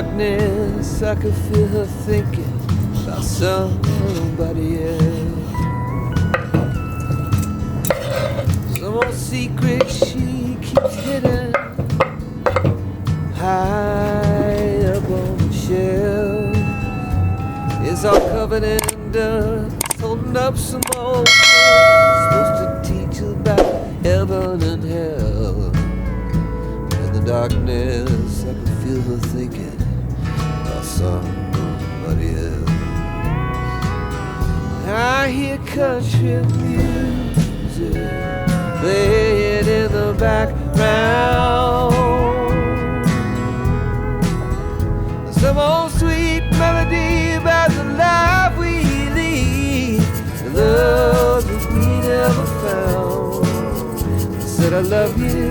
darkness, I could feel her thinking about somebody else. Some old secret she keeps hidden high up on the shelf. It's all covered in dust, holding up some old books supposed to teach about heaven and hell. In the darkness, I could feel her thinking about somebody else. I hear country music playing in the background. Some old sweet melody about the life we lead, the love that we never found. I said I love you,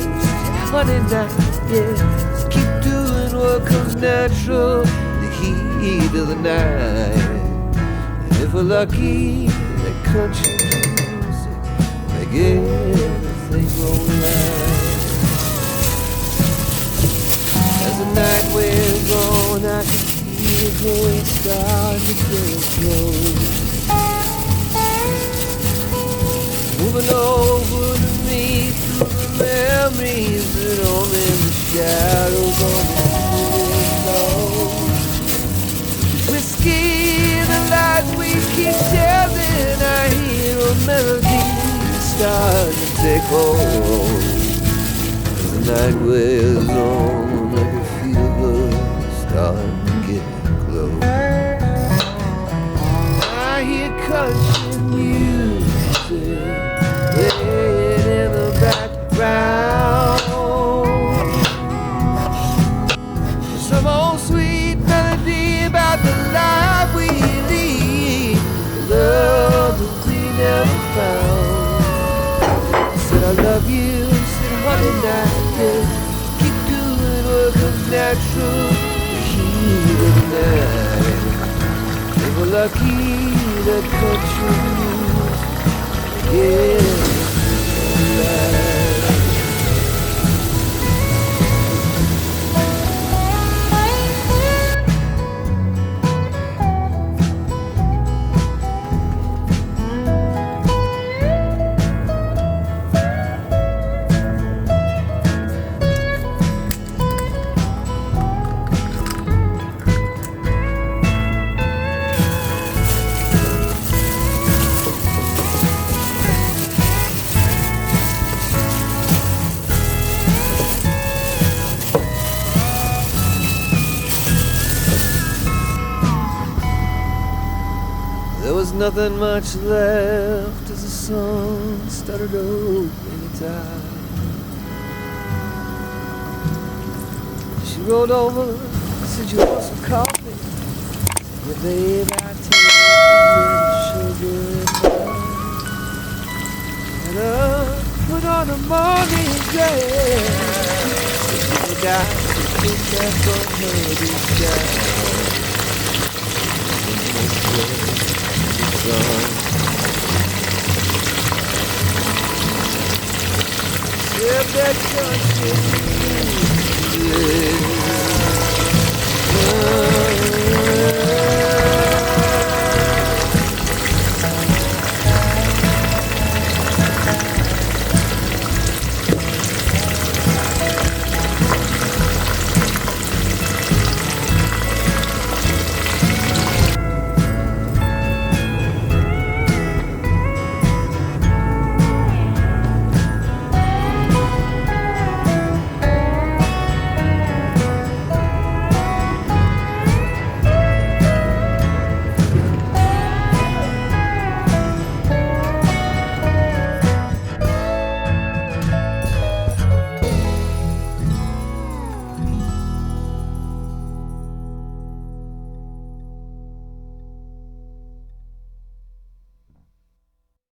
honey, now, yeah. Just keep doing what comes natural, the heat of the night. And if we're lucky, that country music make everything go right. As the night wears on, I can feel her starting to get close, moving over to me through the memories that only the shadows on the window. Whiskey, the lights we keep sharing, I hear a melody starting to take hold. As the night wears on, I can feel her starting to get close. I hear country music playing in the background. Some old sweet melody about the life we lead, the love that we never found. I said I love you, said honey, now, yeah. Keep doing what comes natural, the heat of the night. If we're lucky, that country music, yeah, right. There was nothing much left as the sun started opening its eyes. She rolled over, said you want some coffee? Well, babe, I take sugar and wine. And I put on a morning dress. Said you got to put that on her disguise. Yeah, that country music.